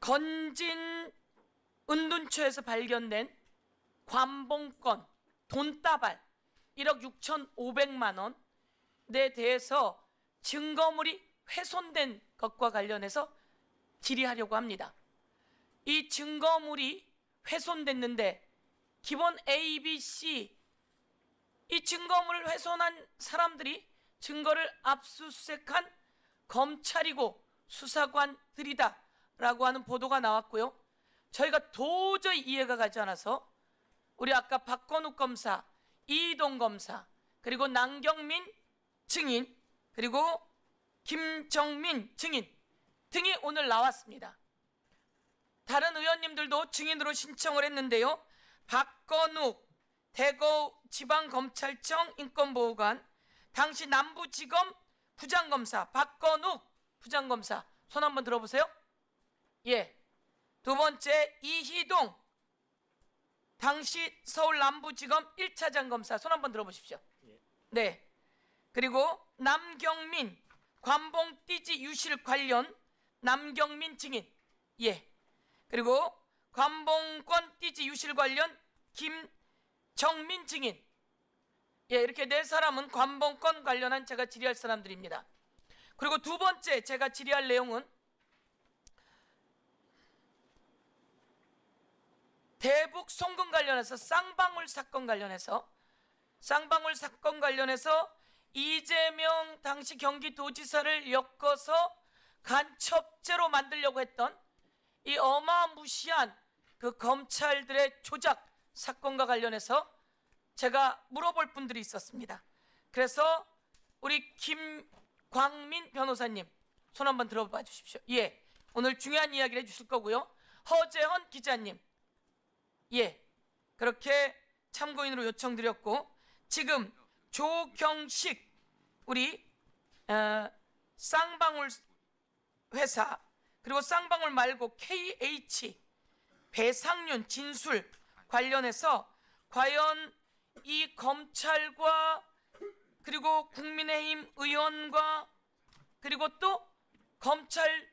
건진 은둔처에서 발견된 관봉권 돈다발 1억 6,500만 원에 대해서 증거물이 훼손된 것과 관련해서 질의하려고 합니다. 이 증거물이 훼손됐는데 기본 A, B, C 이 증거물을 훼손한 사람들이 증거를 압수수색한 검찰이고 수사관들이다 라고 하는 보도가 나왔고요. 저희가 도저히 이해가 가지 않아서 우리 아까 박건욱 검사, 이희동 검사, 그리고 남경민 증인, 그리고 김정민 증인 등이 오늘 나왔습니다. 다른 의원님들도 증인으로 신청을 했는데요. 박건욱 대구지방검찰청 인권보호관, 당시 남부지검 부장검사 박건욱 부장검사 손 한번 들어보세요. 예. 두 번째 이희동 당시 서울 남부지검 1차장 검사 손 한번 들어보십시오. 네. 그리고 남경민 관봉띠지 유실 관련 남경민 증인. 예. 그리고 관봉권 띠지 유실 관련 김정민 증인. 예, 이렇게 네 사람은 관봉권 관련한 제가 질의할 사람들입니다. 그리고 두 번째 제가 질의할 내용은 대북 송금 관련해서 쌍방울 사건 관련해서 이재명 당시 경기도지사를 엮어서 간첩죄로 만들려고 했던 이 어마무시한 그 검찰들의 조작 사건과 관련해서 제가 물어볼 분들이 있었습니다. 그래서 우리 김광민 변호사님 손 한번 들어봐 주십시오. 예, 오늘 중요한 이야기를 해주실 거고요. 허재헌 기자님, 예, 그렇게 참고인으로 요청드렸고, 지금 조경식 우리 쌍방울 회사, 그리고 쌍방울 말고 KH 배상윤 진술 관련해서 과연 이 검찰과 그리고 국민의힘 의원과 그리고 또 검찰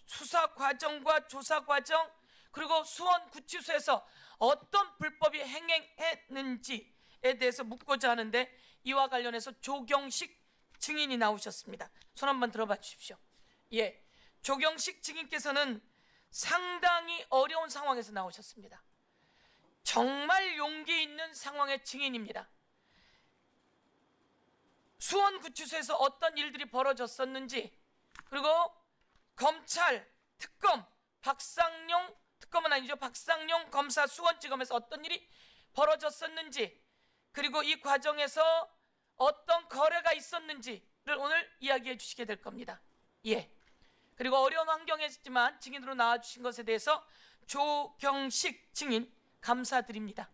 수사 과정과 조사 과정 그리고 수원구치소에서 어떤 불법이 행행했는지에 대해서 묻고자 하는데, 이와 관련해서 조경식 증인이 나오셨습니다. 손 한번 들어봐 주십시오. 예, 조경식 증인께서는 상당히 어려운 상황에서 나오셨습니다. 정말 용기 있는 상황의 증인입니다. 수원구치소에서 어떤 일들이 벌어졌었는지, 그리고 검찰 특검 박상용 특검은 아니죠, 박상용 검사 수원지검에서 어떤 일이 벌어졌었는지, 그리고 이 과정에서 어떤 거래가 있었는지를 오늘 이야기해 주시게 될 겁니다. 예. 그리고 어려운 환경이지만 증인으로 나와주신 것에 대해서 조경식 증인 감사드립니다.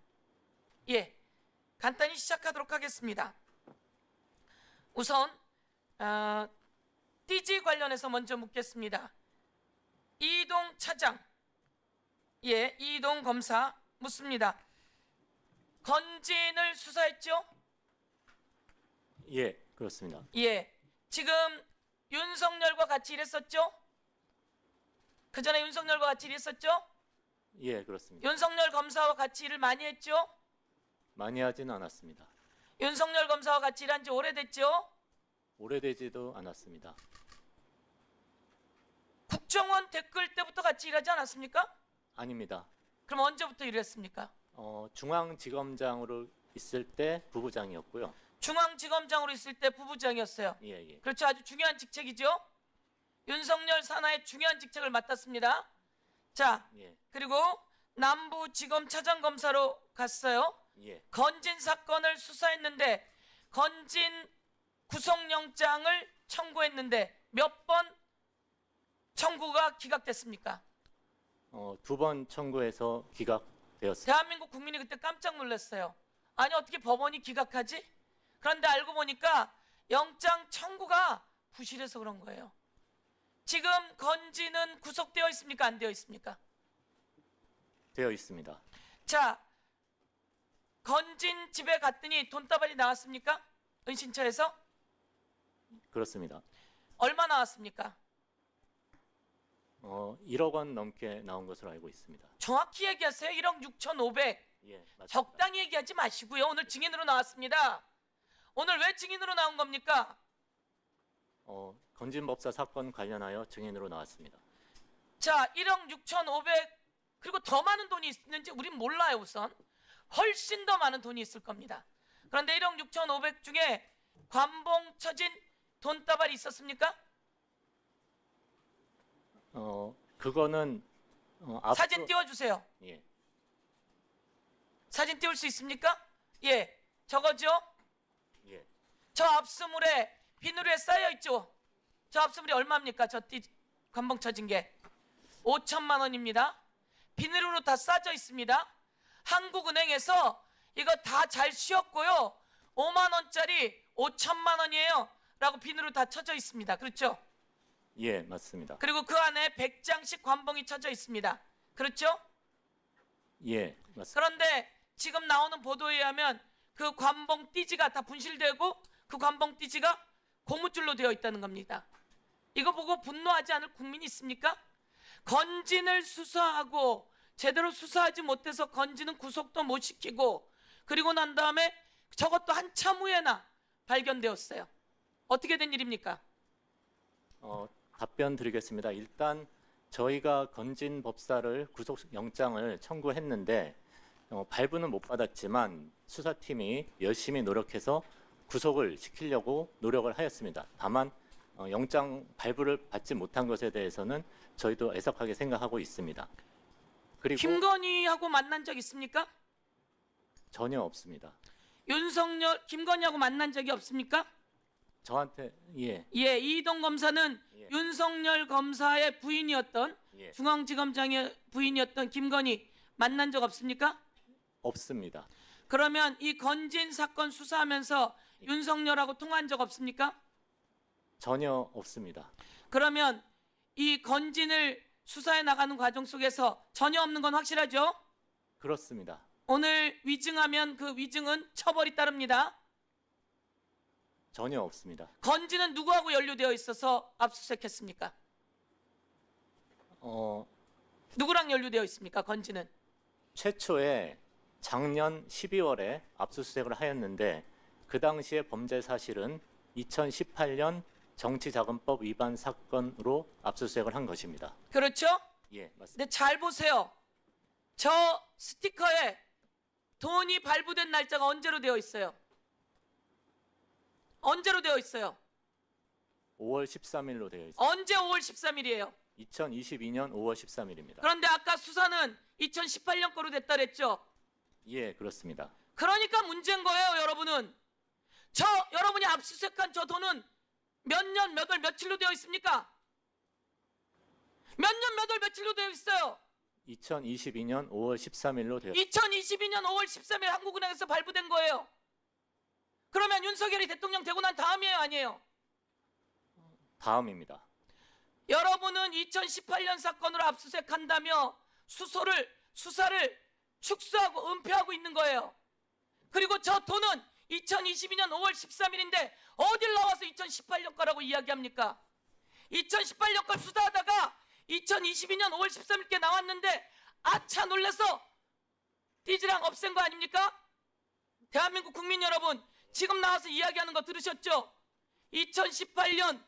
예, 간단히 시작하도록 하겠습니다. 우선 띠지 관련해서 먼저 묻겠습니다. 이희동 차장, 예, 이희동 검사 묻습니다. 건진을 수사했죠? 예, 그렇습니다. 예, 지금 윤석열과 같이 일했었죠? 그 전에 윤석열과 같이 일했었죠? 예, 그렇습니다. 윤석열 검사와 같이 일을 많이 했죠? 많이 하진 않았습니다. 윤석열 검사와 같이 일한 지 오래됐죠? 오래되지도 않았습니다. 국정원 댓글 때부터 같이 일하지 않았습니까? 아닙니다. 그럼 언제부터 일했습니까? 중앙지검장으로 있을 때 부부장이었고요. 중앙지검장으로 있을 때 부부장이었어요. 예, 예. 그렇죠. 아주 중요한 직책이죠. 윤석열 산하의 중요한 직책을 맡았습니다. 자, 예. 그리고 남부지검 차장검사로 갔어요. 예. 건진 사건을 수사했는데 건진 구속영장을 청구했는데 몇 번 청구가 기각됐습니까? 2번 청구해서 기각되었습니다. 대한민국 국민이 그때 깜짝 놀랐어요. 아니, 어떻게 법원이 기각하지? 그런데 알고 보니까 영장 청구가 부실해서 그런 거예요. 지금 건진은 구속되어 있습니까? 안 되어 있습니까? 되어 있습니다. 자, 건진 집에 갔더니 돈다발이 나왔습니까? 은신처에서? 그렇습니다. 얼마 나왔습니까? 1억 원 넘게 나온 것으로 알고 있습니다. 정확히 얘기하세요. 1억 6,500. 예, 맞습니다. 적당히 얘기하지 마시고요. 오늘 증인으로 나왔습니다. 오늘 왜 증인으로 나온 겁니까? 건진법사 사건 관련하여 증인으로 나왔습니다. 자, 1억 6,500 그리고 더 많은 돈이 있는지 우린 몰라요. 우선 훨씬 더 많은 돈이 있을 겁니다. 그런데 1억 6,500 중에 관봉 처진 돈다발이 있었습니까? 그거는 앞으로 사진 띄워주세요. 예, 사진 띄울 수 있습니까? 예, 저거죠? 예, 저 압수물에 비누에 쌓여 있죠. 저 압수물이 얼마입니까? 관봉 처진 게 5천만 원입니다. 비닐로 다 싸져 있습니다. 한국은행에서 이거 다 잘 씌웠고요. 5만 원짜리 5천만 원이에요. 라고 비닐로 다 쳐져 있습니다. 그렇죠? 예, 맞습니다. 그리고 그 안에 100장씩 관봉이 쳐져 있습니다. 그렇죠? 예, 맞습니다. 그런데 지금 나오는 보도에 의하면 그 관봉 띠지가 다 분실되고 그 관봉 띠지가 고무줄로 되어 있다는 겁니다. 이거 보고 분노하지 않을 국민이 있습니까? 건진을 수사하고 제대로 수사하지 못해서 건진은 구속도 못 시키고 그리고 난 다음에 저것도 한참 후에나 발견되었어요. 어떻게 된 일입니까? 답변 드리겠습니다. 일단 저희가 건진 법사를 구속영장을 청구했는데 발부는 못 받았지만 수사팀이 열심히 노력해서 구속을 시키려고 노력을 하였습니다. 다만 영장 발부를 받지 못한 것에 대해서는 저희도 애석하게 생각하고 있습니다. 그리고 김건희하고 만난 적 있습니까? 전혀 없습니다. 김건희하고 만난 적이 없습니까? 저한테 예, 예, 이희동 검사는 예. 윤석열 검사의 부인이었던 예, 중앙지검장의 부인이었던 김건희 만난 적 없습니까? 없습니다. 그러면 이 건진 사건 수사하면서 윤석열하고 통화한 적 없습니까? 전혀 없습니다. 그러면 이 건진을 수사해 나가는 과정 속에서 전혀 없는 건 확실하죠? 그렇습니다. 오늘 위증하면 그 위증은 처벌이 따릅니다. 전혀 없습니다. 건진은 누구하고 연루되어 있어서 압수수색했습니까? 누구랑 연루되어 있습니까? 건진은 최초에 작년 12월에 압수수색을 하였는데 그 당시의 범죄 사실은 2018년 정치자금법 위반 사건으로 압수수색을 한 것입니다. 그렇죠? 예, 맞습니다. 근데 잘 보세요. 저 스티커에 돈이 발부된 날짜가 언제로 되어 있어요? 언제로 되어 있어요? 5월 13일로 되어 있습니다. 언제 5월 13일이에요? 2022년 5월 13일입니다. 그런데 아까 수사는 2018년 거로 됐다 그랬죠? 예, 그렇습니다. 그러니까 문제인 거예요, 여러분은. 여러분이 압수수색한 저 돈은 몇 년, 몇 월, 며칠로 되어 있습니까? 몇 년, 몇 월, 며칠로 되어 있어요? 2022년 5월 13일로 되어 2022년 5월 13일 한국은행에서 발부된 거예요. 그러면 윤석열이 대통령 되고 난 다음이에요, 아니에요? 다음입니다. 여러분은 2018년 사건으로 압수수색한다며 수사를 축소하고 은폐하고 있는 거예요. 그리고 저 돈은 2022년 5월 13일인데 어딜 나와서 2018년 거라고 이야기합니까? 2018년 걸 수사하다가 2022년 5월 13일께 나왔는데 아차 놀라서 띠지랑 없앤 거 아닙니까? 대한민국 국민 여러분, 지금 나와서 이야기하는 거 들으셨죠? 2018년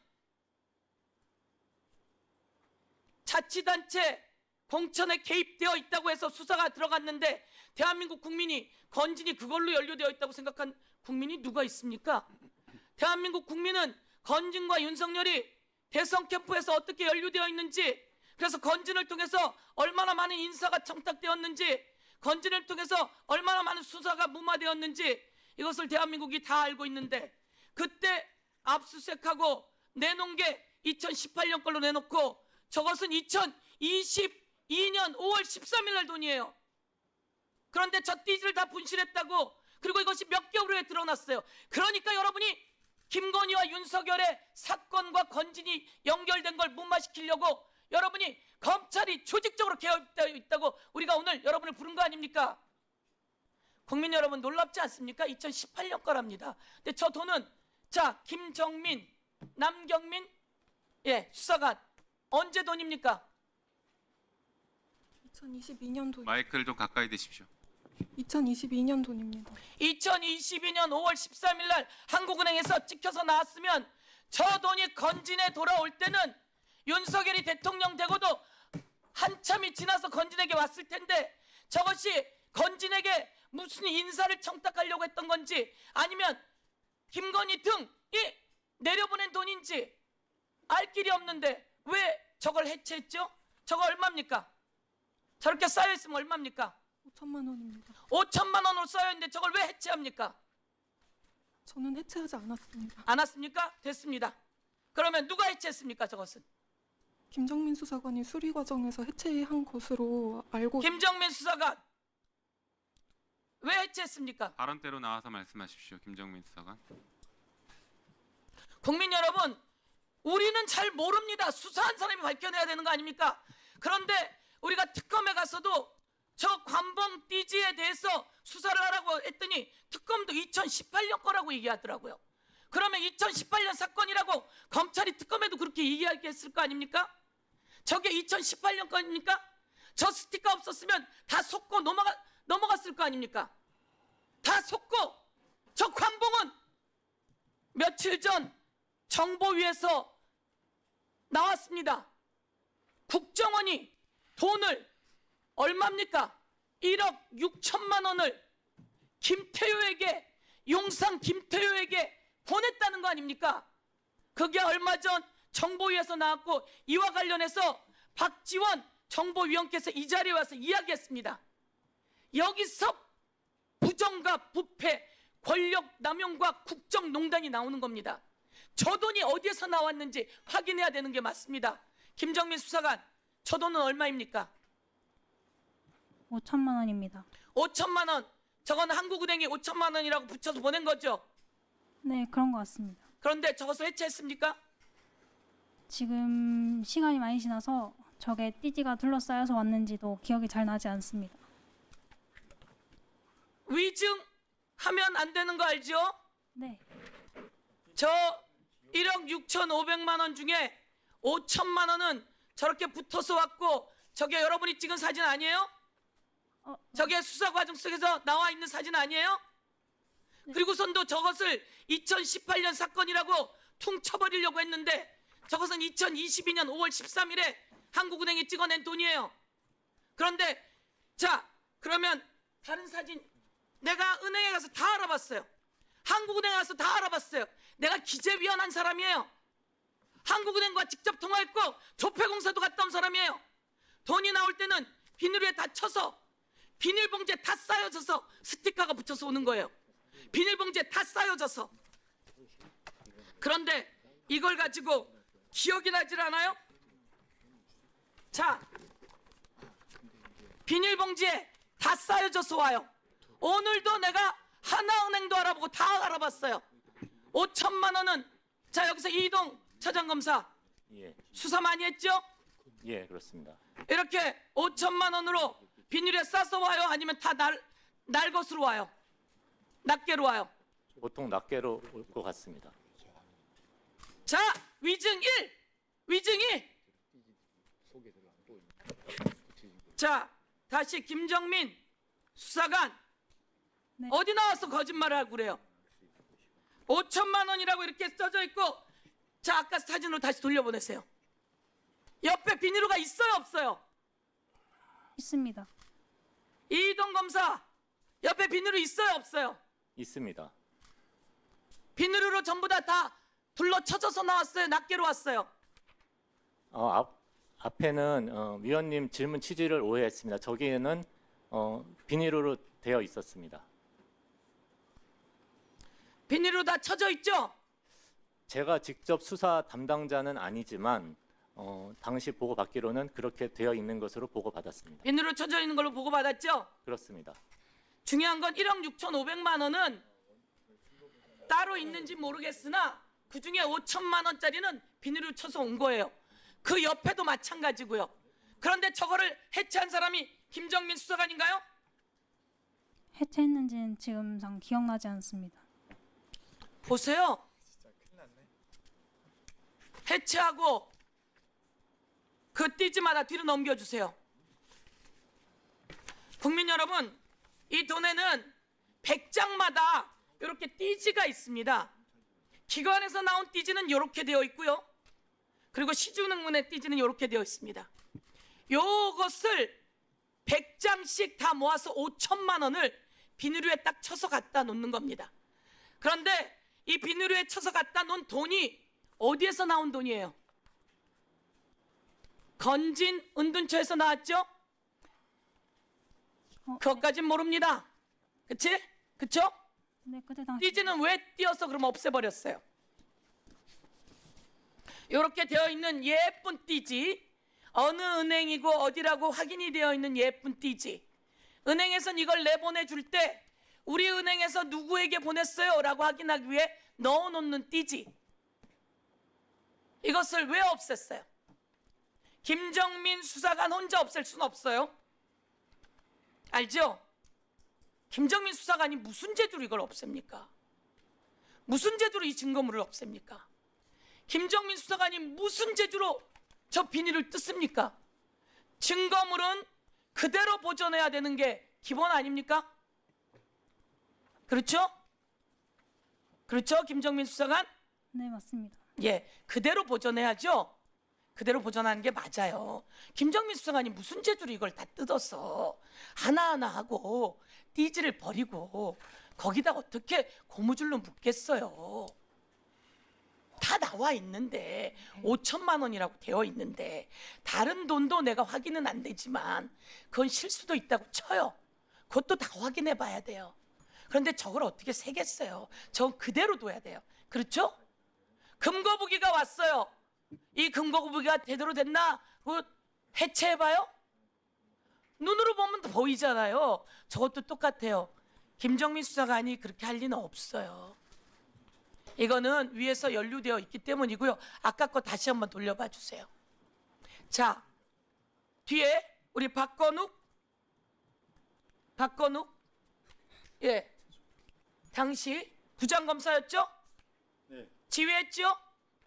자치단체 공천에 개입되어 있다고 해서 수사가 들어갔는데 대한민국 국민이 건진이 그걸로 연루되어 있다고 생각한 국민이 누가 있습니까? 대한민국 국민은 건진과 윤석열이 대선 캠프에서 어떻게 연루되어 있는지, 그래서 건진을 통해서 얼마나 많은 인사가 청탁되었는지, 건진을 통해서 얼마나 많은 수사가 무마되었는지 이것을 대한민국이 다 알고 있는데 그때 압수수색하고 내놓은 게 2018년 걸로 내놓고 저것은 2022년 5월 13일 날 돈이에요. 그런데 저 띠지를 다 분실했다고, 그리고 이것이 몇 개월 후에 드러났어요. 그러니까 여러분이 김건희와 윤석열의 사건과 건진이 연결된 걸 무마시키려고 여러분이 검찰이 조직적으로 개입되어 있다고 우리가 오늘 여러분을 부른 거 아닙니까? 국민 여러분 놀랍지 않습니까? 2018년 거랍니다. 근데 저 돈은 김정민, 남경민 수사관 언제 돈입니까? 2022년도 마이크를 좀 가까이 대십시오. 2022년 돈입니다. 2022년 5월 13일 날 한국은행에서 찍혀서 나왔으면 저 돈이 건진에 돌아올 때는 윤석열이 대통령 되고도 한참이 지나서 건진에게 왔을 텐데 저것이 건진에게 무슨 인사를 청탁하려고 했던 건지 아니면 김건희 등이 내려보낸 돈인지 알 길이 없는데 왜 저걸 해체했죠? 저거 얼마입니까? 저렇게 쌓여있으면 얼마입니까? 5천만 원입니다. 5천만 원으로 쌓여있는데 저걸 왜 해체합니까? 저는 해체하지 않았습니다. 안 왔습니까? 됐습니다. 그러면 누가 해체했습니까? 저것은 김정민 수사관이 수리 과정에서 해체한 것으로 알고 김정민 수사관 왜 해체했습니까? 발언대로 나와서 말씀하십시오. 김정민 수사관. 국민 여러분, 우리는 잘 모릅니다. 수사한 사람이 밝혀내야 되는 거 아닙니까? 그런데 우리가 특검에 가서도 저 관봉 띠지에 대해서 수사를 하라고 했더니 특검도 2018년 거라고 얘기하더라고요. 그러면 2018년 사건이라고 검찰이 특검에도 그렇게 얘기했을 거 아닙니까? 저게 2018년 거입니까? 저 스티커 없었으면 다 속고 넘어갔을 거 아닙니까? 다 속고 저 관봉은 며칠 전 정보위에서 나왔습니다. 국정원이 돈을 얼마입니까? 1억 6천만 원을 김태효에게 용산 김태효에게 보냈다는 거 아닙니까? 그게 얼마 전 정보위에서 나왔고 이와 관련해서 박지원 정보위원께서 이 자리에 와서 이야기했습니다. 여기서 부정과 부패, 권력 남용과 국정농단이 나오는 겁니다. 저 돈이 어디에서 나왔는지 확인해야 되는 게 맞습니다. 김정민 수사관, 저 돈은 얼마입니까? 5천만 원입니다. 5천만 원. 저건 한국은행이 5천만 원이라고 붙여서 보낸 거죠. 네, 그런 것 같습니다. 그런데 저것을 해체했습니까? 지금 시간이 많이 지나서 저게 띠지가 둘러싸여서 왔는지도 기억이 잘 나지 않습니다. 위증하면 안 되는 거 알죠? 네, 저 1억 6,500만 원 중에 5천만 원은 저렇게 붙어서 왔고 저게 여러분이 찍은 사진 아니에요? 저게 수사 과정 속에서 나와 있는 사진 아니에요? 그리고선도 저것을 2018년 사건이라고 퉁쳐버리려고 했는데 저것은 2022년 5월 13일에 한국은행이 찍어낸 돈이에요. 그런데 자, 그러면 다른 사진 내가 은행에 가서 다 알아봤어요. 한국은행에 가서 다 알아봤어요. 내가 기재위원한 사람이에요. 한국은행과 직접 통화했고 조폐공사도 갔다 온 사람이에요. 돈이 나올 때는 비닐에 다 쳐서 비닐봉지에 다 쌓여져서 스티커가 붙여서 오는 거예요. 비닐봉지에 다 쌓여져서. 그런데 이걸 가지고 기억이 나질 않아요? 자, 비닐봉지에 다 쌓여져서 와요. 오늘도 내가 하나은행도 알아보고 다 알아봤어요. 5천만 원은 자 여기서 이동 차장검사 예, 수사 많이 했죠? 예, 그렇습니다. 이렇게 5천만 원으로 비닐에 싸서 와요? 아니면 다 날 것으로 와요? 낱개로 와요? 보통 낱개로 올 것 같습니다. 자, 위증 1, 위증 2. 자, 다시 김정민 수사관 네. 어디 나와서 거짓말을 하고 그래요? 5천만 원이라고 이렇게 써져 있고 자, 아까 사진으로 다시 돌려보내세요. 옆에 비닐로가 있어요, 없어요? 있습니다. 이동 검사 옆에 비닐로 있어요, 없어요? 있습니다. 비닐로 전부 다 둘러쳐져서 나왔어요, 낱개로 왔어요? 앞에는 위원님 질문 취지를 오해했습니다. 저기에는 비닐로 되어 있었습니다. 비닐로 다 쳐져 있죠? 제가 직접 수사 담당자는 아니지만 당시 보고받기로는 그렇게 되어 있는 것으로 보고받았습니다. 비닐로 쳐져 있는 걸로 보고받았죠? 그렇습니다. 중요한 건 1억 6,500만 원은 따로 있는지 모르겠으나 그중에 5천만 원짜리는 비닐로 쳐서 온 거예요. 그 옆에도 마찬가지고요. 그런데 저거를 해체한 사람이 김정민 수사관인가요? 해체했는지는 지금상 기억나지 않습니다. 보세요. 해체하고 그 띠지마다 뒤로 넘겨주세요. 국민 여러분, 이 돈에는 100장마다 이렇게 띠지가 있습니다. 기관에서 나온 띠지는 이렇게 되어 있고요. 그리고 시중은행의 띠지는 이렇게 되어 있습니다. 요것을 100장씩 다 모아서 5천만 원을 비닐류에 딱 쳐서 갖다 놓는 겁니다. 그런데 이 비닐류에 쳐서 갖다 놓은 돈이 어디에서 나온 돈이에요? 건진 은둔처에서 나왔죠? 그것까진 모릅니다. 그치? 그쵸? 네, 그때 당시 띠지는 왜 띄어서 그럼 없애버렸어요? 이렇게 되어 있는 예쁜 띠지, 어느 은행이고 어디라고 확인이 되어 있는 예쁜 띠지, 은행에선 이걸 내보내줄 때 우리 은행에서 누구에게 보냈어요? 라고 확인하기 위해 넣어놓는 띠지, 이것을 왜 없앴어요? 김정민 수사관 혼자 없앨 수는 없어요. 알죠? 김정민 수사관이 무슨 제도로 이걸 없앱니까? 무슨 제도로 이 증거물을 없앱니까? 김정민 수사관이 무슨 제도로 저 비닐을 뜯습니까? 증거물은 그대로 보존해야 되는 게 기본 아닙니까? 그렇죠? 그렇죠? 김정민 수사관? 네, 맞습니다. 예, 그대로 보존해야죠. 그대로 보존하는 게 맞아요. 김정민 수사관이 무슨 제도로 이걸 다 뜯어서 하나하나 하고 띠지를 버리고 거기다 어떻게 고무줄로 묶겠어요? 다 나와 있는데 5천만 원이라고 되어 있는데 다른 돈도 내가 확인은 안 되지만 그건 실수도 있다고 쳐요. 그것도 다 확인해 봐야 돼요. 그런데 저걸 어떻게 세겠어요? 저건 그대로 둬야 돼요. 그렇죠? 금거북이가 왔어요. 이 금거북이가 제대로 됐나? 그거 해체해봐요? 눈으로 보면 보이잖아요. 저것도 똑같아요. 김정민 수사관이 그렇게 할 리는 없어요. 이거는 위에서 연루되어 있기 때문이고요. 아까 거 다시 한번 돌려봐 주세요. 자, 뒤에 우리 박건욱, 예, 당시 부장검사였죠? 네. 지휘했죠?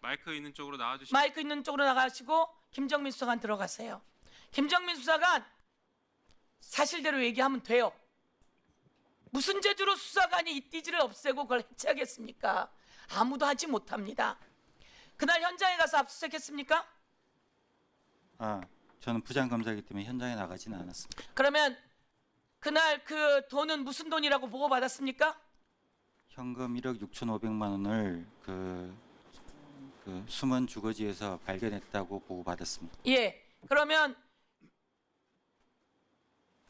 마이크 있는 쪽으로 나와주시죠. 마이크 있는 쪽으로 나가시고 김정민 수사관 들어가세요. 김정민 수사관 사실대로 얘기하면 돼요. 무슨 제도로 수사관이 이 띠지를 없애고 그걸 해체하겠습니까? 아무도 하지 못합니다. 그날 현장에 가서 압수수색했습니까? 저는 부장검사이기 때문에 현장에 나가지는 않았습니다. 그러면 그날 그 돈은 무슨 돈이라고 보고받았습니까? 현금 1억 6,500만 원을 그 숨은 주거지에서 발견했다고 보고받았습니다. 예. 그러면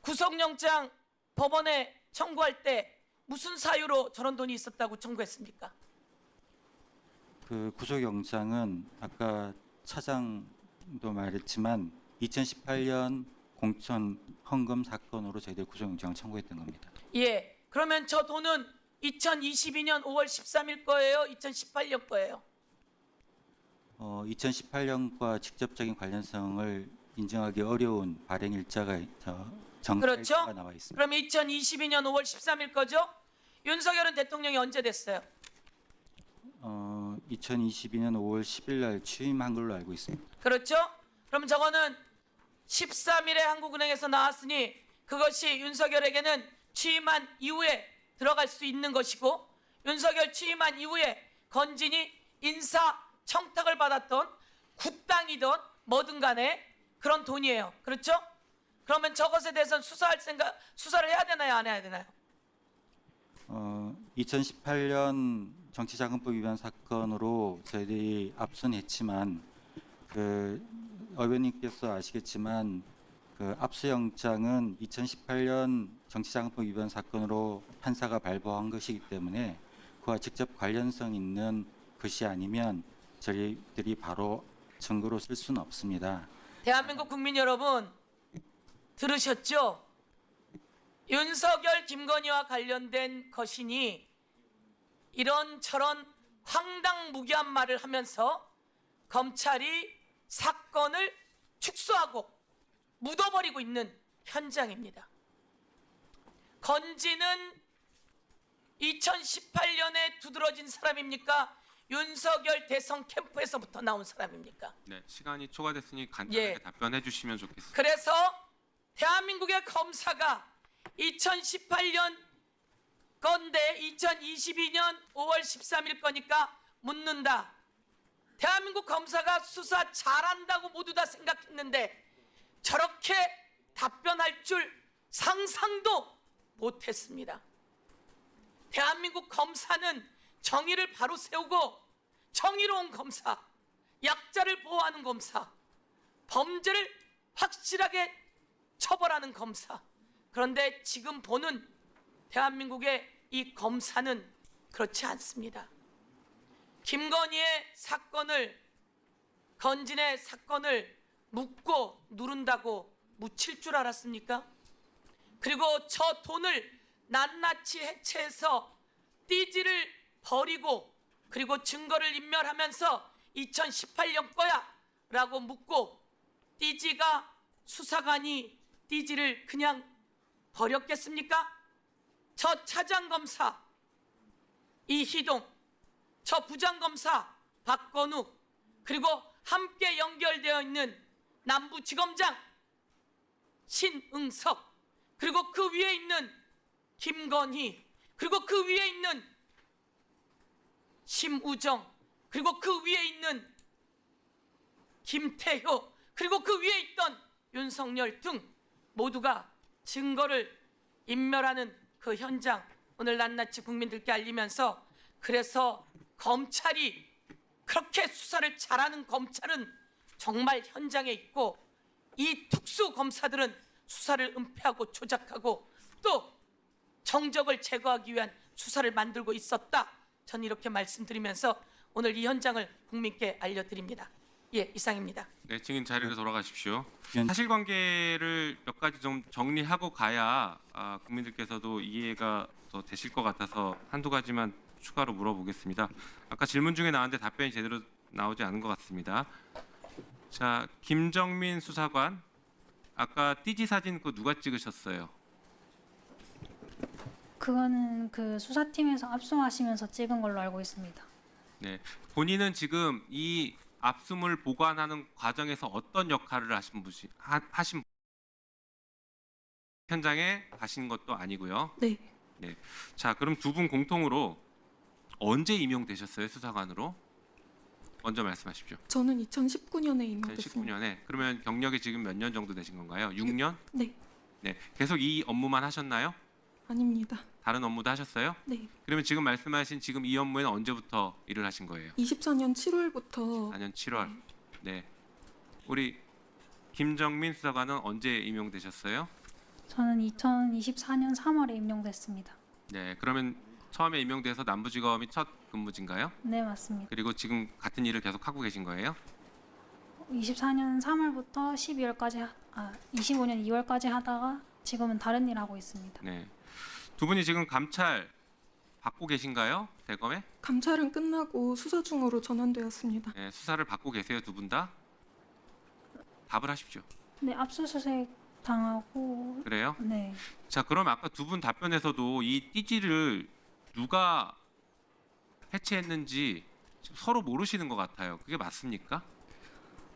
구속영장 법원에 청구할 때 무슨 사유로 저런 돈이 있었다고 청구했습니까? 그 구속영장은 아까 차장도 말했지만 2018년 공천 헌금 사건으로 저희들 구속영장을 청구했던 겁니다. 예. 그러면 저 돈은 2022년 5월 13일 거예요? 2018년 거예요? 2018년과 직접적인 관련성을 인정하기 어려운 발행 일자가 정가 그렇죠? 일자가 나와 있습니다. 그럼 2022년 5월 13일 거죠? 윤석열은 대통령이 언제 됐어요? 2022년 5월 10일 날 취임한 걸로 알고 있습니다. 그렇죠? 그럼 저거는 13일에 한국은행에서 나왔으니 그것이 윤석열에게는 취임한 이후에 들어갈 수 있는 것이고, 윤석열 취임한 이후에 건진이 인사 청탁을 받았던 굿당이든 뭐든 간에 그런 돈이에요. 그렇죠? 그러면 저것에 대해서는 수사를 해야 되나요? 안 해야 되나요? 2018년 정치자금법 위반 사건으로 저희들이 압수는 했지만 의원님께서 아시겠지만 그 압수영장은 2018년 정치자금법 위반 사건으로 판사가 발부한 것이기 때문에 그와 직접 관련성 있는 것이 아니면 저희들이 바로 증거로 쓸 수는 없습니다. 대한민국 국민 여러분 들으셨죠? 윤석열, 김건희와 관련된 것이니 이런저런 황당무계한 말을 하면서 검찰이 사건을 축소하고 묻어버리고 있는 현장입니다. 건진은 2018년에 두드러진 사람입니까? 윤석열 대선 캠프에서부터 나온 사람입니까? 네, 시간이 초과됐으니 간단하게 예. 답변해 주시면 좋겠습니다. 그래서 대한민국의 검사가 2018년 건데 2022년 5월 13일 거니까 묻는다. 대한민국 검사가 수사 잘한다고 모두 다 생각했는데 저렇게 답변할 줄 상상도 못했습니다. 대한민국 검사는 정의를 바로 세우고 정의로운 검사, 약자를 보호하는 검사, 범죄를 확실하게 처벌하는 검사. 그런데 지금 보는 대한민국의 이 검사는 그렇지 않습니다. 김건희의 사건을, 건진의 사건을 묻고 누른다고 묻힐 줄 알았습니까? 그리고 저 돈을 낱낱이 해체해서 띠지를 버리고 그리고 증거를 인멸하면서 2018년 거야 라고 묻고 띠지가 수사관이 띠지를 그냥 버렸겠습니까? 저 차장검사 이희동, 저 부장검사 박건욱, 그리고 함께 연결되어 있는 남부지검장 신응석, 그리고 그 위에 있는 김건희, 그리고 그 위에 있는 심우정, 그리고 그 위에 있는 김태효, 그리고 그 위에 있던 윤석열 등 모두가 증거를 인멸하는 그 현장, 오늘 낱낱이 국민들께 알리면서, 그래서 검찰이 그렇게 수사를 잘하는 검찰은 정말 현장에 있고 이 특수 검사들은 수사를 은폐하고 조작하고 또 정적을 제거하기 위한 수사를 만들고 있었다. 저는 이렇게 말씀드리면서 오늘 이 현장을 국민께 알려드립니다. 예, 이상입니다. 네, 증인 자리로 돌아가십시오. 위원- 사실관계를 몇 가지 좀 정리하고 가야 국민들께서도 이해가 더 되실 것 같아서 한두 가지만 추가로 물어보겠습니다. 아까 질문 중에 나왔는데 답변이 제대로 나오지 않은 것 같습니다. 자, 김정민 수사관, 아까 띠지 사진 그거 누가 찍으셨어요? 그거는 그 수사팀에서 압수하시면서 찍은 걸로 알고 있습니다. 네, 본인은 지금 이 압수물 보관하는 과정에서 어떤 역할을 하신 현장에 가신 것도 아니고요. 네. 자, 그럼 두 분 공통으로 언제 임용되셨어요, 수사관으로? 먼저 말씀하십시오. 저는 2019년에 임명됐습니다. 2019년에. 그러면 경력이 지금 몇 년 정도 되신 건가요? 6년? 네. 네. 계속 이 업무만 하셨나요? 아닙니다. 다른 업무도 하셨어요? 네. 그러면 지금 말씀하신 지금 이 업무에는 언제부터 일을 하신 거예요? 24년 7월부터 4년 7월. 네. 우리 김정민 수사관은 언제 임용되셨어요? 저는 2024년 3월에 임용됐습니다. 네. 그러면 처음에 임용돼서 남부지검이 첫 근무지인가요? 네, 맞습니다. 그리고 지금 같은 일을 계속 하고 계신 거예요? 24년 3월부터 25년 2월까지 하다가 지금은 다른 일 하고 있습니다. 네. 두 분이 지금 감찰 받고 계신가요? 대검에? 감찰은 끝나고 수사 중으로 전환되었습니다. 네, 수사를 받고 계세요, 두 분 다? 답을 하십시오. 네, 압수수색 당하고 그래요? 네. 자, 그럼 아까 두 분 답변에서도 이 띠지를 누가 해체했는지 서로 모르시는 것 같아요. 그게 맞습니까?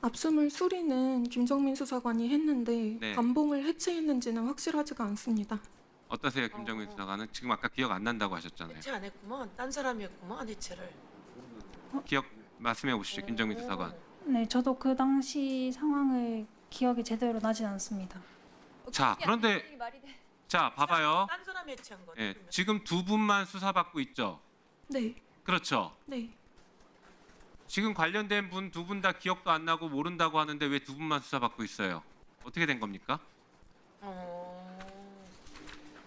압수물 수리는 김정민 수사관이 했는데 네. 감봉을 해체했는지는 확실하지가 않습니다. 어떠세요, 김정민 수사관은? 지금 아까 기억 안 난다고 하셨잖아요. 해체 안 했구만. 딴 사람이 했구만 해체를. 기억 말씀해 보시죠, 김정민 수사관. 네, 저도 그 당시 상황을 기억이 제대로 나진 않습니다. 자, 그런데 자, 봐봐요. 딴 사람이 해체한 거네. 예, 그러면. 지금 두 분만 수사받고 있죠. 네. 그렇죠. 네. 지금 관련된 분 두 분 다 기억도 안 나고 모른다고 하는데 왜 두 분만 수사받고 있어요? 어떻게 된 겁니까?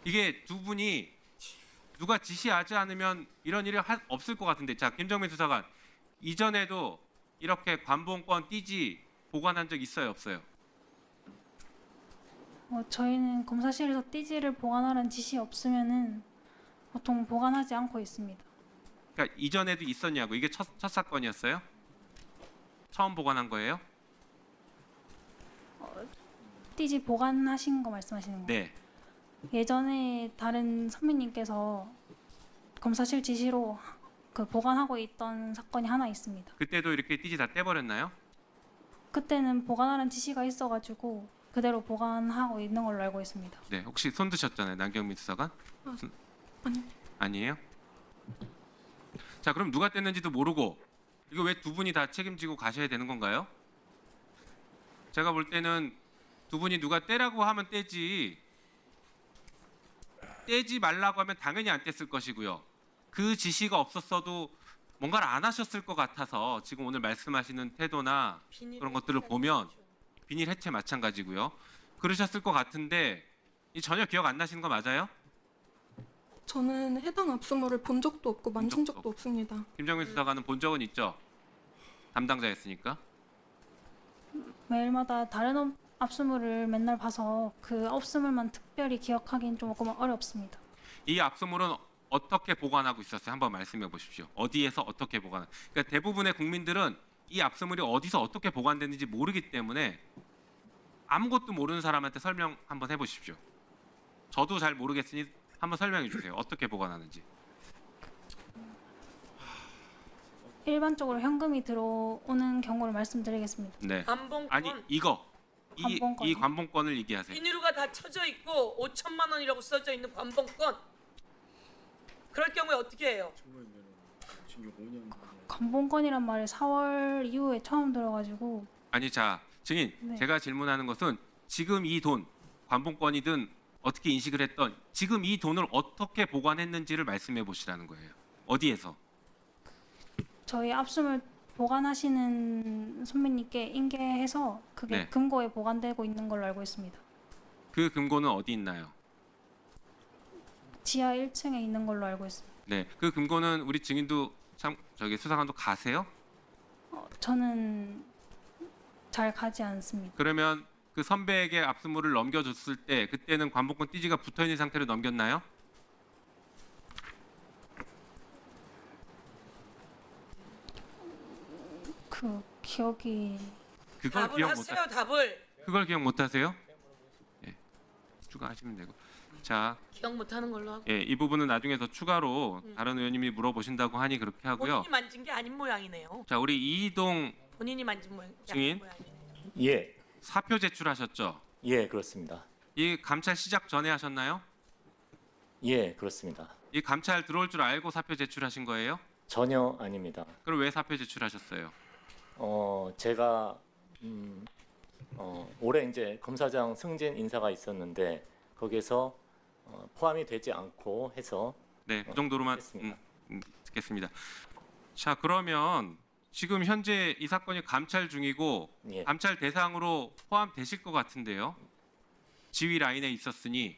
이게 두 분이 누가 지시하지 않으면 이런 일이 없을 것 같은데, 자, 김정민 수사관 이전에도 이렇게 관봉권 띠지 보관한 적 있어요, 없어요? 저희는 검사실에서 띠지를 보관하라는 지시 없으면은 보통 보관하지 않고 있습니다. 그러니까 이전에도 있었냐고. 이게 첫 사건이었어요? 처음 보관한 거예요? 띠지 보관하신 거 말씀하시는 거예요? 네. 예전에 다른 선배님께서 검사실 지시로 그 보관하고 있던 사건이 하나 있습니다. 그때도 이렇게 띠지 다 떼버렸나요? 그때는 보관하라는 지시가 있어가지고 그대로 보관하고 있는 걸로 알고 있습니다. 네, 혹시 손 드셨잖아요, 남경민 수사관? 아니, 아니에요? 자, 그럼 누가 뗐는지도 모르고 이거 왜 두 분이 다 책임지고 가셔야 되는 건가요? 제가 볼 때는 두 분이 누가 떼라고 하면 떼지, 떼지 말라고 하면 당연히 안 뗐을 것이고요. 그 지시가 없었어도 뭔가를 안 하셨을 것 같아서 지금 오늘 말씀하시는 태도나 그런 것들을 보면 비닐 해체 마찬가지고요. 그러셨을 것 같은데 이 전혀 기억 안 나시는 거 맞아요? 저는 해당 압수물을 본 적도 없고 만진 적도 적도 없습니다. 김정민 수사관은 본 적은 있죠? 담당자였으니까. 매일마다 다른 압수물을 맨날 봐서 그 압수물만 특별히 기억하기는 조금 어렵습니다. 이 압수물은 어떻게 보관하고 있었어요? 한번 말씀해 보십시오. 어디에서 어떻게 보관? 그러니까 대부분의 국민들은 이 압수물이 어디서 어떻게 보관됐는지 모르기 때문에 아무것도 모르는 사람한테 설명 한번 해보십시오. 저도 잘 모르겠으니 한번 설명해 주세요. 어떻게 보관하는지. 일반적으로 현금이 들어오는 경우를 말씀드리겠습니다. 네. 관봉권 아니 이거 이 관봉권이요? 관봉권을 얘기하세요. 비닐로가 다 쳐져 있고 5천만 원이라고 써져 있는 관봉권. 그럴 경우에 어떻게 해요? 관봉권이란 말을 4월 이후에 처음 들어가지고 아니 자 증인 네. 제가 질문하는 것은 지금 이 돈 관봉권이든 어떻게 인식을 했던 지금 이 돈을 어떻게 보관했는지를 말씀해 보시라는 거예요. 어디에서? 저희 압수물 보관하시는 선배님께 인계해서 그게 네. 금고에 보관되고 있는 걸로 알고 있습니다. 그 금고는 어디 있나요? 지하 1층에 있는 걸로 알고 있습니다. 네, 그 금고는 우리 증인도 참 저기 수사관도 가세요? 저는 잘 가지 않습니다. 그러면 그 선배에게 압수물을 넘겨줬을 때 그때는 관봉권 띠지가 붙어 있는 상태로 넘겼나요? 그 기억이 그걸 답을 기억 하세요. 못 답을 그걸 기억 못 하세요? 예, 추가하시면 되고. 자, 기억 못하는 걸로 하고 예, 이 부분은 나중에 더 추가로 다른 의원님이 물어보신다고 하니 그렇게 하고요. 본인이 만진 게 아닌 모양이네요. 자, 우리 이희동 본인이 만진 모양. 증인? 모양이네요. 예, 사표 제출하셨죠? 예, 그렇습니다. 이 감찰 시작 전에 하셨나요? 예, 그렇습니다. 이 감찰 들어올 줄 알고 사표 제출하신 거예요? 전혀 아닙니다. 그럼 왜 사표 제출하셨어요? 제가 올해 이제 검사장 승진 인사가 있었는데 거기에서 포함이 되지 않고 해서 네, 그 정도로만 했습니다. 듣겠습니다. 자, 그러면 지금 현재 이 사건이 감찰 중이고 예, 감찰 대상으로 포함되실 것 같은데요. 지휘 라인에 있었으니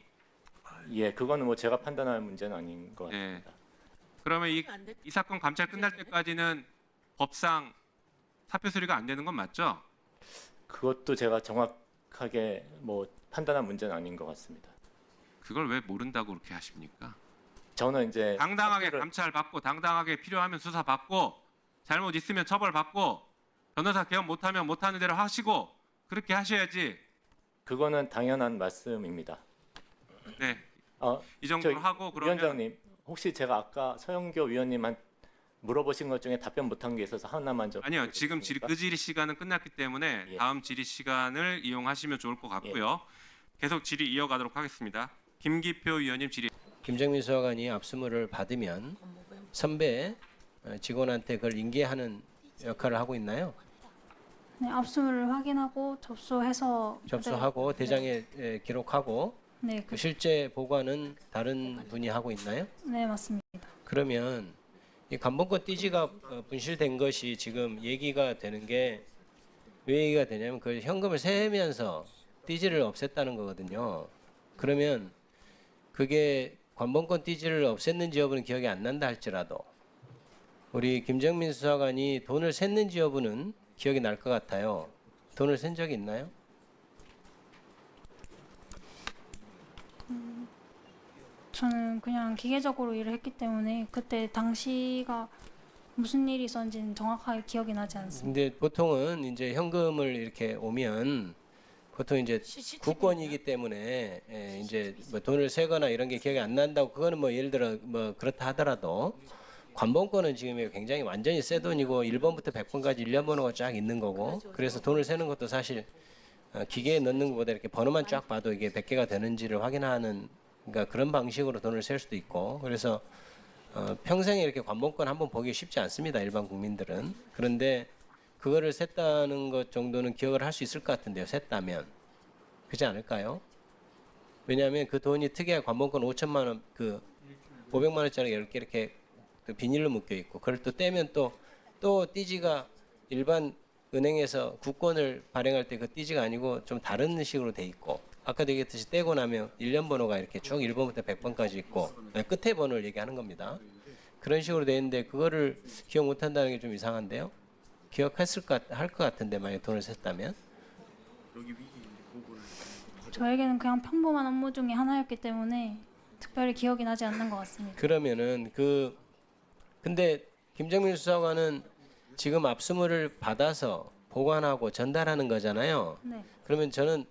예, 그거는 뭐 제가 판단할 문제는 아닌 것 네. 같습니다. 그러면 이 안 됐- 사건 감찰 끝날 때까지는 법상 사표 수리가 안 되는 건 맞죠? 그것도 제가 정확하게 뭐 판단할 문제는 아닌 것 같습니다. 그걸 왜 모른다고 그렇게 하십니까? 저는 이제 당당하게 사표를- 감찰 받고 당당하게 필요하면 수사 받고 잘못 있으면 처벌 받고 변호사 개업 못하면 못하는 대로 하시고 그렇게 하셔야지. 그거는 당연한 말씀입니다. 네, 어, 이 정도로 저기 하고 그러면 위원장님, 혹시 제가 아까 서영교 위원님한 물어보신 것 중에 답변 못한 게 있어서 하나만 좀 아니요, 지금 드리겠습니까? 그 질의 시간은 끝났기 때문에 예. 다음 질의 시간을 이용하시면 좋을 것 같고요. 계속 질의 이어가도록 하겠습니다. 김기표 위원님 질의. 김정민 수사관이 압수물을 받으면 선배 직원한테 그걸 인계하는 역할을 하고 있나요? 네, 압수물을 확인하고 접수해서 접수하고 대장에 기록하고 네, 그 실제 보관은 다른 분이 하고 있나요? 네 맞습니다. 그러면 이 관봉권 띠지가 분실된 것이 지금 얘기가 되는 게 왜 얘기가 되냐면 그 현금을 세면서 띠지를 없앴다는 거거든요. 그러면 그게 관봉권 띠지를 없앴는지 여부는 기억이 안 난다 할지라도 우리 김정민 수사관이 돈을 샜는지 여부는 기억이 날 것 같아요. 돈을 센 적이 있나요? 저는 그냥 기계적으로 일을 했기 때문에 그때 당시가 무슨 일이 있었는지는 정확하게 기억이 나지 않습니다. 근데 보통은 이제 현금을 이렇게 오면 보통 이제 국권이기 때문에 이제 뭐 돈을 세거나 이런 게 기억이 안 난다고 그거는 뭐 예를 들어 뭐 그렇다 하더라도 관봉권은 지금 굉장히 완전히 새 돈이고 1번부터 100번까지 일련 번호가 쫙 있는 거고 그래서 돈을 세는 것도 사실 기계에 넣는 것보다 이렇게 번호만 쫙 봐도 이게 100개가 되는지를 확인하는 그러니까 그런 방식으로 돈을 셀 수도 있고 그래서 평생에 이렇게 관본권 한번 보기 쉽지 않습니다. 일반 국민들은. 그런데 그거를 셌다는 것 정도는 기억을 할 수 있을 것 같은데요. 셌다면. 그렇지 않을까요? 왜냐하면 그 돈이 특이하게 관본권 5천만 원, 그 500만 원짜리 10개 이렇게 그 비닐로 묶여 있고 그걸 또 떼면 또 띠지가 일반 은행에서 국권을 발행할 때 그 띠지가 아니고 좀 다른 식으로 돼 있고 아까도 얘기했듯이 떼고 나면 1년 번호가 이렇게 쭉 1번부터 100번까지 있고 끝에 번호를 얘기하는 겁니다. 그런 식으로 돼 있는데 그거를 기억 못 한다는 게 좀 이상한데요. 할 것 같은데 만약 돈을 셌다면 저에게는 그냥 평범한 업무 중에 하나였기 때문에 특별히 기억이 나지 않는 것 같습니다. 그러면은 근데 김정민 수사관은 지금 압수물을 받아서 보관하고 전달하는 거잖아요. 네. 그러면 저는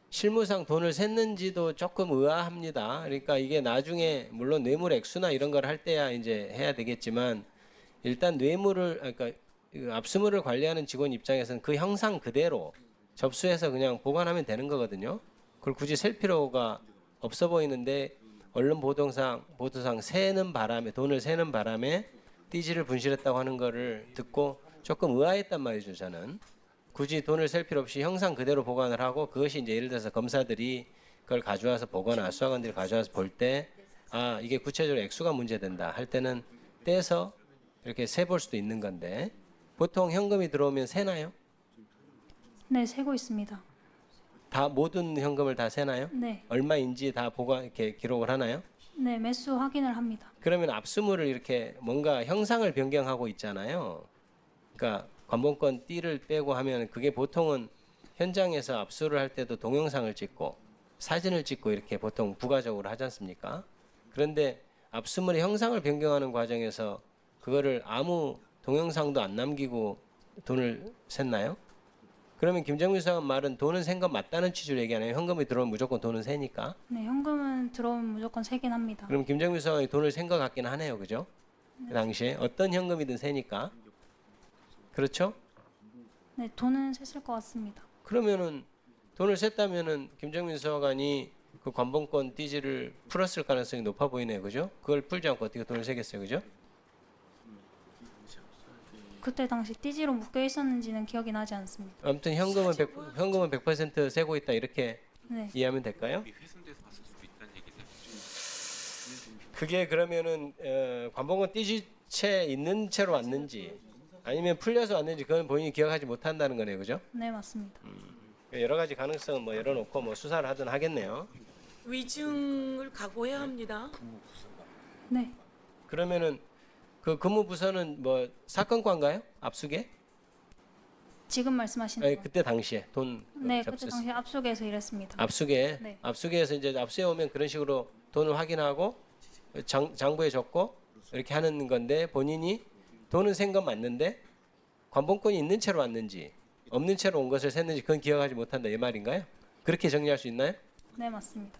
실무상 돈을 샜는지도 조금 의아합니다. 그러니까 이게 나중에 물론 뇌물 액수나 이런 걸 할 때야 이제 해야 되겠지만 일단 그러니까 그 압수물을 관리하는 직원 입장에서는 그 형상 그대로 접수해서 그냥 보관하면 되는 거거든요. 그걸 굳이 셀 필요가 없어 보이는데 언론 보도상 돈을 세는 바람에 띠지를 분실했다고 하는 거를 듣고 조금 의아했단 말이죠. 저는 굳이 돈을 셀 필요 없이 형상 그대로 보관을 하고 그것이 이제 예를 들어서 검사들이 그걸 가져와서 보거나 수사관들이 가져와서 볼 때 아 이게 구체적으로 액수가 문제된다 할 때는 떼서 이렇게 세볼 수도 있는 건데 보통 현금이 들어오면 세나요? 네, 세고 있습니다. 다 모든 현금을 다 세나요? 네. 얼마인지 다 이렇게 기록을 하나요? 네, 매수 확인을 합니다. 그러면 압수물을 이렇게 뭔가 형상을 변경하고 있잖아요. 그러니까 관본권 띠를 빼고 하면 그게 보통은 현장에서 압수를 할 때도 동영상을 찍고 사진을 찍고 이렇게 보통 부가적으로 하지 않습니까? 그런데 압수물의 형상을 변경하는 과정에서 그거를 아무 동영상도 안 남기고 돈을 샜나요? 그러면 김정민 수사관 말은 돈은 센 건 맞다는 취지로 얘기하나요? 현금이 들어오면 무조건 돈은 세니까. 네, 현금은 들어오면 무조건 세긴 합니다. 그럼 김정민 수사관이 돈을 센 것 같긴 하네요, 그죠? 그 당시에 어떤 현금이든 세니까. 그렇죠? 네, 돈은 셌을 것 같습니다. 그러면은 돈을 셌다면은 김정민 수사관이 그 관본권 띠지를 풀었을 가능성이 높아 보이네요, 그죠? 그걸 풀지 않고 어떻게 돈을 세겠어요, 그죠? 그때 당시 띠지로 묶여 있었는지는 기억이 나지 않습니다. 아무튼 현금은 100% 세고 있다 이렇게 네. 이해하면 될까요? 훼손돼서 봤을 수도 있다는 얘기세요. 그게 그러면은 관본권 띠지채 있는 채로 왔는지 아니면 풀려서 왔는지 그건 본인이 기억하지 못한다는 거네요, 그죠? 네, 맞습니다. 여러 가지 가능성은 뭐 열어놓고 뭐 수사를 하든 하겠네요. 위증을 각오해야 합니다. 네. 그러면은 그 근무부서는 뭐 사건과인가요? 압수계? 지금 말씀하시는 아니, 거. 그때 당시에 돈 네, 그때 접수했을 당시 압수에서 일했습니다. 압수계. 네. 압수계에서 이제 압수해 오면 그런 식으로 돈을 확인하고 장부에 적고 이렇게 하는 건데 본인이 돈은 센 건 맞는데 관본권이 있는 채로 왔는지 없는 채로 온 것을 샜는지 그건 기억하지 못한다 이 말인가요? 그렇게 정리할 수 있나요? 네, 맞습니다.